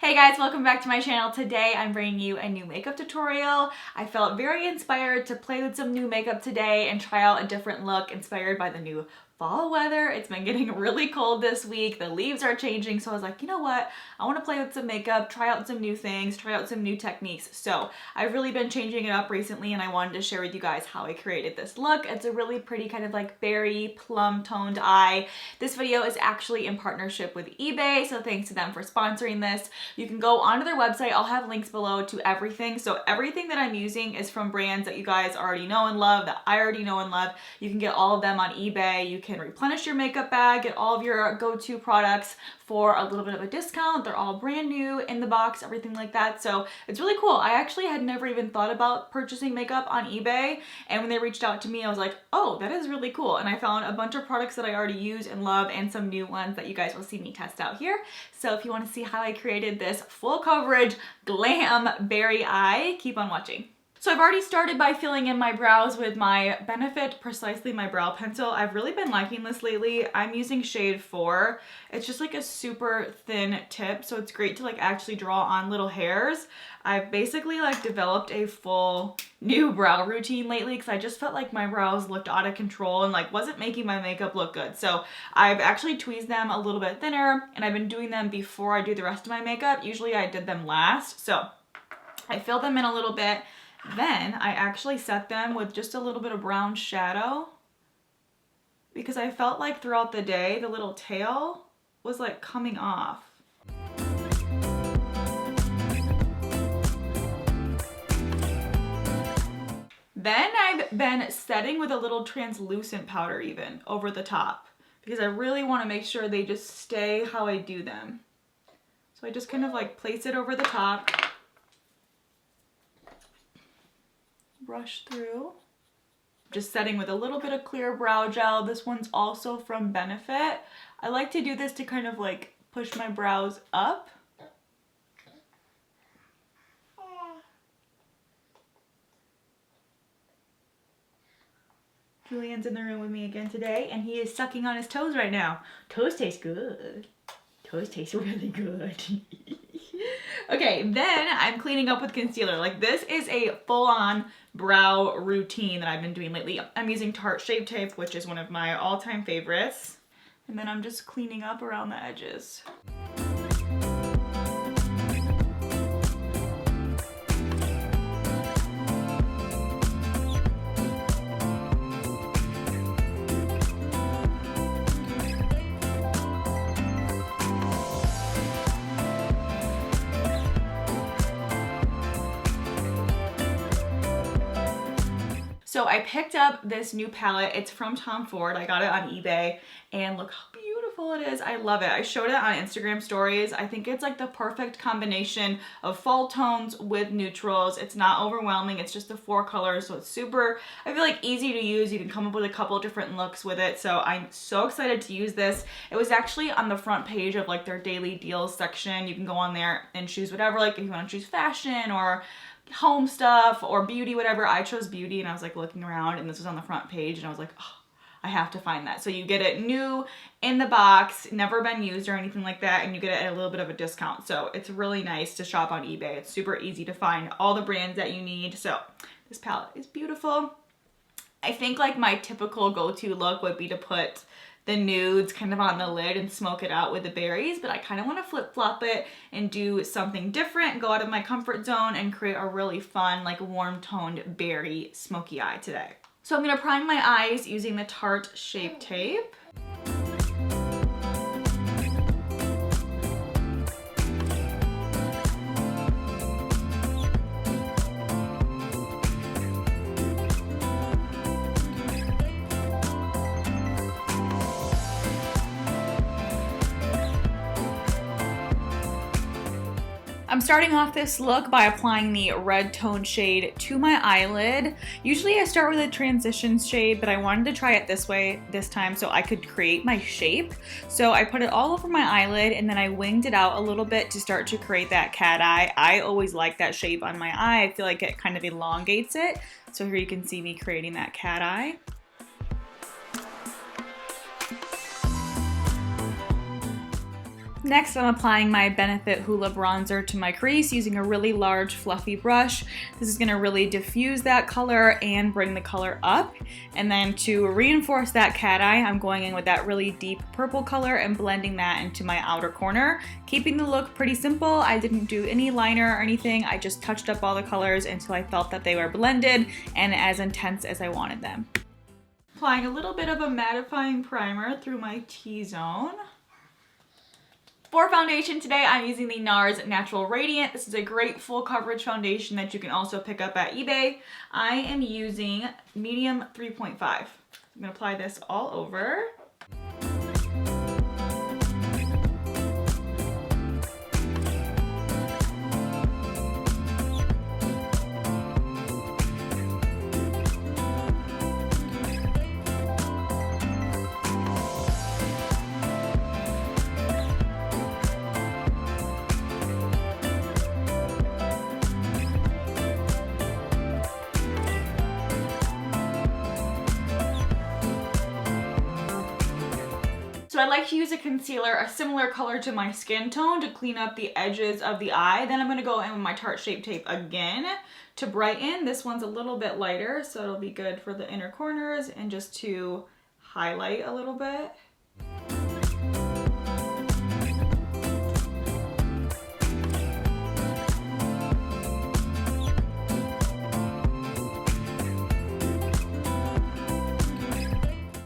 Hey guys, welcome back to my channel. Today I'm bringing you a new makeup tutorial. I felt very inspired to play with some new makeup today and try out a different look inspired by the new fall weather. It's been getting really cold this week. The leaves are changing, so I was like, you know what? I want to play with some makeup, try out some new things, try out some new techniques. So I've really been changing it up recently and I wanted to share with you guys how I created this look. It's a really pretty kind of like berry plum toned eye. This video is actually in partnership with eBay, so thanks to them for sponsoring this. You can go onto their website. I'll have links below to everything. So everything that I'm using is from brands that you guys already know and love, that I already know and love. You can get all of them on eBay. You can replenish your makeup bag, get all of your go-to products for a little bit of a discount. They're all brand new in the box, everything like that. So it's really cool. I actually had never even thought about purchasing makeup on eBay. And when they reached out to me, I was like, oh, that is really cool. And I found a bunch of products that I already use and love and some new ones that you guys will see me test out here. So if you want to see how I created this full coverage glam berry eye, keep on watching. So I've already started by filling in my brows with my Benefit Precisely My Brow Pencil. I've really been liking this lately. I'm using shade 4. It's just like a super thin tip, so it's great to like actually draw on little hairs. I've basically like developed a full new brow routine lately because I just felt like my brows looked out of control and like wasn't making my makeup look good. So I've actually tweezed them a little bit thinner and I've been doing them before I do the rest of my makeup. Usually I did them last. So I fill them in a little bit. Then I actually set them with just a little bit of brown shadow because I felt like throughout the day the little tail was like coming off. Then I've been setting with a little translucent powder even over the top because I really want to make sure they just stay how I do them. So I just kind of like place it over the top. Brush through. Just setting with a little bit of clear brow gel. This one's also from Benefit. I like to do this to kind of like push my brows up. Julian's in the room with me again today and he is sucking on his toes right now. Toes taste good. Toes taste really good. Okay, then I'm cleaning up with concealer. Like this is a full-on brow routine that I've been doing lately. I'm using Tarte Shape Tape, which is one of my all-time favorites. And then I'm just cleaning up around the edges. So I picked up this new palette. It's from Tom Ford. I got it on eBay and look how beautiful it is. I love it. I showed it on Instagram stories. I think it's like the perfect combination of fall tones with neutrals. It's not overwhelming. It's just the 4 colors. So it's super, I feel like easy to use. You can come up with a couple different looks with it. So I'm so excited to use this. It was actually on the front page of like their daily deals section. You can go on there and choose whatever, like if you want to choose fashion or home stuff or beauty, whatever. I chose beauty and I was like looking around and this was on the front page and I was like, oh, I have to find that. So you get it new in the box, never been used or anything like that, and you get it at a little bit of a discount. So it's really nice to shop on eBay. It's super easy to find all the brands that you need. So this palette is beautiful. I think like my typical go-to look would be to put the nudes kind of on the lid and smoke it out with the berries, but I kind of want to flip-flop it and do something different, go out of my comfort zone and create a really fun, like warm toned berry smoky eye today. So I'm going to prime my eyes using the Tarte Shape Tape. I'm starting off this look by applying the red tone shade to my eyelid. Usually I start with a transition shade, but I wanted to try it this way this time so I could create my shape. So I put it all over my eyelid and then I winged it out a little bit to start to create that cat eye. I always like that shape on my eye. I feel like it kind of elongates it. So here you can see me creating that cat eye. Next, I'm applying my Benefit Hoola Bronzer to my crease using a really large fluffy brush. This is gonna really diffuse that color and bring the color up. And then to reinforce that cat eye, I'm going in with that really deep purple color and blending that into my outer corner. Keeping the look pretty simple. I didn't do any liner or anything. I just touched up all the colors until I felt that they were blended and as intense as I wanted them. Applying a little bit of a mattifying primer through my T-zone. For foundation today, I'm using the NARS Natural Radiant. This is a great full coverage foundation that you can also pick up at eBay. I am using medium 3.5. I'm gonna apply this all over. So I like to use a concealer, a similar color to my skin tone to clean up the edges of the eye. Then I'm gonna go in with my Tarte Shape Tape again to brighten. This one's a little bit lighter, so it'll be good for the inner corners and just to highlight a little bit.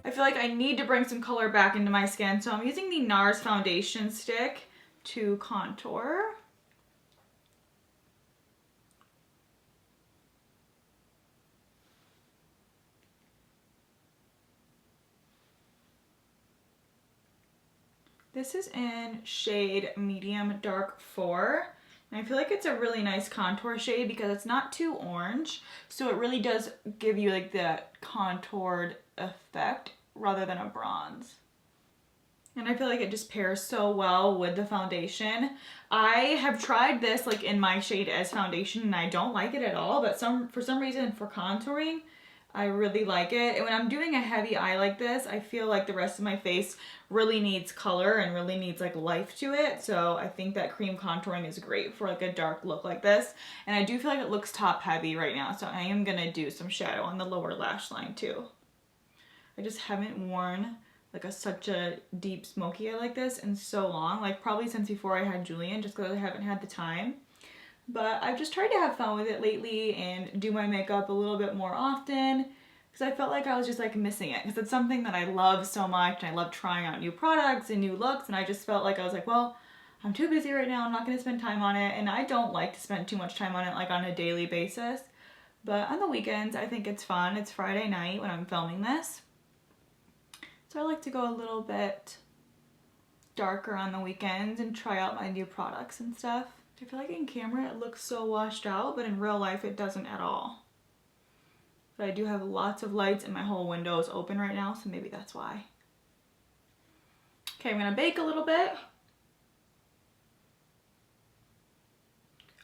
I feel like I need to bring some color back into my skin, so I'm using the NARS foundation stick to contour. This is in shade Medium Dark 4. And I feel like it's a really nice contour shade because it's not too orange, so it really does give you like that contoured effect rather than a bronze. And I feel like it just pairs so well with the foundation. I have tried this like in my shade as foundation and I don't like it at all, but for some reason for contouring, I really like it. And when I'm doing a heavy eye like this, I feel like the rest of my face really needs color and really needs like life to it. So I think that cream contouring is great for like a dark look like this. And I do feel like it looks top heavy right now. So I am gonna do some shadow on the lower lash line too. I just haven't worn like such a deep smoky eye like this in so long, like probably since before I had Julian, just because I haven't had the time. But I've just tried to have fun with it lately and do my makeup a little bit more often because I felt like I was just like missing it because it's something that I love so much and I love trying out new products and new looks, and I just felt like I was like, well, I'm too busy right now, I'm not going to spend time on it, and I don't like to spend too much time on it like on a daily basis. But on the weekends, I think it's fun. It's Friday night when I'm filming this. So I like to go a little bit darker on the weekends and try out my new products and stuff. I feel like in camera it looks so washed out, but in real life it doesn't at all. But I do have lots of lights and my whole window is open right now, so maybe that's why. Okay, I'm gonna bake a little bit.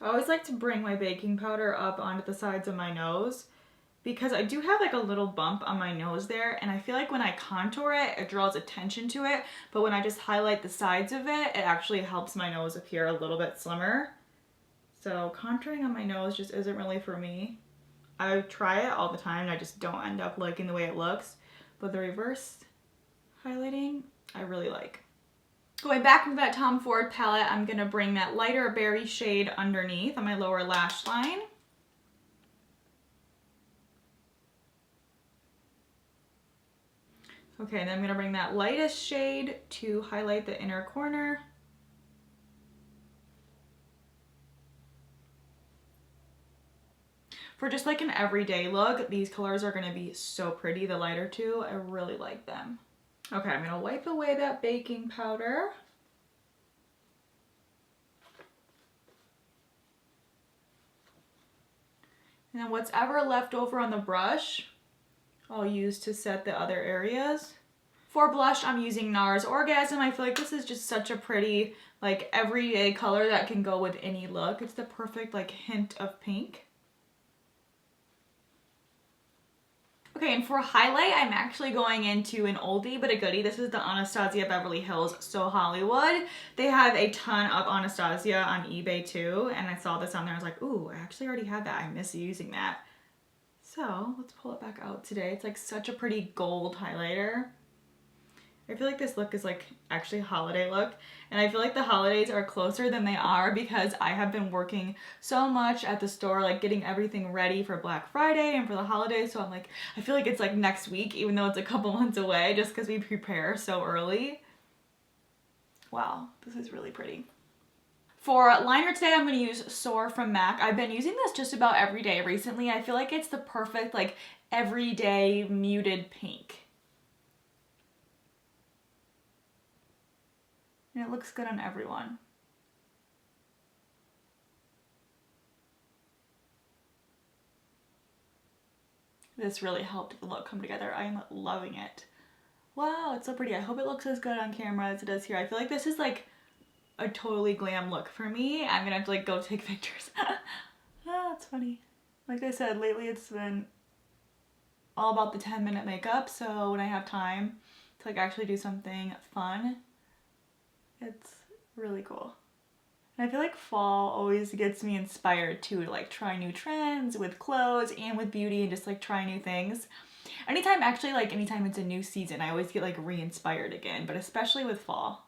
I always like to bring my baking powder up onto the sides of my nose because I do have like a little bump on my nose there, and I feel like when I contour it, it draws attention to it, but when I just highlight the sides of it, it actually helps my nose appear a little bit slimmer. So contouring on my nose just isn't really for me. I try it all the time and I just don't end up liking the way it looks, but the reverse highlighting, I really like. Going back with that Tom Ford palette, I'm gonna bring that lighter berry shade underneath on my lower lash line. Okay, and then I'm gonna bring that lightest shade to highlight the inner corner. For just like an everyday look, these colors are gonna be so pretty, the lighter two. I really like them. Okay, I'm gonna wipe away that baking powder. And then what's ever left over on the brush, I'll use to set the other areas. For blush, I'm using NARS Orgasm. I feel like this is just such a pretty, like everyday color that can go with any look. It's the perfect like hint of pink. Okay, and for highlight, I'm actually going into an oldie but a goodie. This is the Anastasia Beverly Hills So Hollywood. They have a ton of Anastasia on eBay too, and I saw this on there. I was like, ooh, I actually already had that. I miss using that. So let's pull it back out today. It's like such a pretty gold highlighter. I feel like this look is like actually a holiday look, and I feel like the holidays are closer than they are because I have been working so much at the store, like getting everything ready for Black Friday and for the holidays. So I'm like, I feel like it's like next week, even though it's a couple months away, just because we prepare so early. Wow, this is really pretty. For liner today, I'm going to use Soar from MAC. I've been using this just about every day recently. I feel like it's the perfect like everyday muted pink. And it looks good on everyone. This really helped the look come together. I am loving it. Wow, it's so pretty. I hope it looks as good on camera as it does here. I feel like this is like a totally glam look for me. I'm gonna have to like go take pictures. Ah, that's funny. Like I said, lately it's been all about the 10-minute makeup. So when I have time to like actually do something fun, it's really cool. And I feel like fall always gets me inspired to like try new trends with clothes and with beauty and just like try new things. Anytime it's a new season, I always get like re-inspired again, but especially with fall.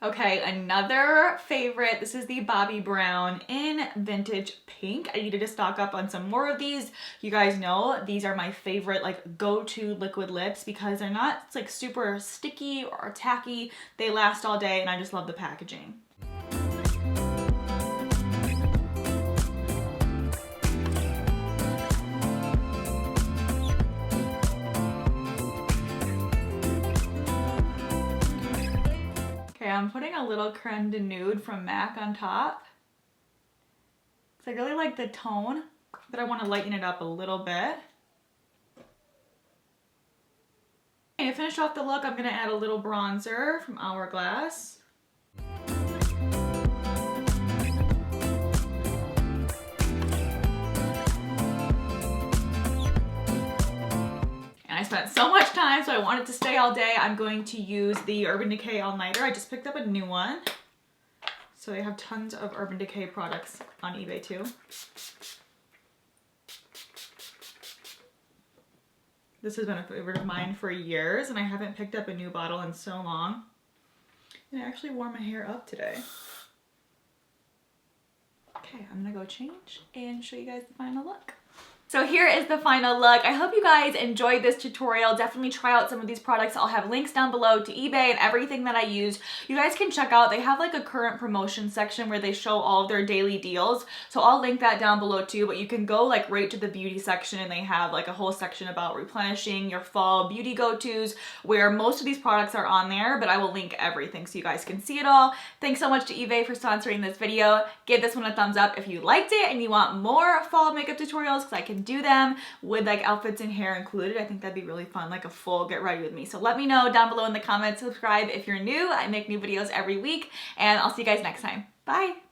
Okay, another favorite. This is the Bobbi Brown in Vintage Pink. I needed to stock up on some more of these. You guys know these are my favorite like go-to liquid lips because they're not like super sticky or tacky. They last all day and I just love the packaging. I'm putting a little Creme de Nude from MAC on top. So I really like the tone, but I want to lighten it up a little bit. And to finish off the look, I'm going to add a little bronzer from Hourglass. I spent so much time, so I wanted to stay all day. I'm going to use the Urban Decay All Nighter. I just picked up a new one. So they have tons of Urban Decay products on eBay too. This has been a favorite of mine for years, and I haven't picked up a new bottle in so long. And I actually wore my hair up today. Okay, I'm gonna go change and show you guys the final look. So here is the final look. I hope you guys enjoyed this tutorial. Definitely try out some of these products. I'll have links down below to eBay and everything that I use. You guys can check out. They have like a current promotion section where they show all of their daily deals. So I'll link that down below too, but you can go like right to the beauty section and they have like a whole section about replenishing your fall beauty go-tos where most of these products are on there, but I will link everything so you guys can see it all. Thanks so much to eBay for sponsoring this video. Give this one a thumbs up if you liked it and you want more fall makeup tutorials because I can do them with like outfits and hair included. I think that'd be really fun, like a full get ready with me. So let me know down below in the comments. Subscribe if you're new. I make new videos every week and I'll see you guys next time. Bye.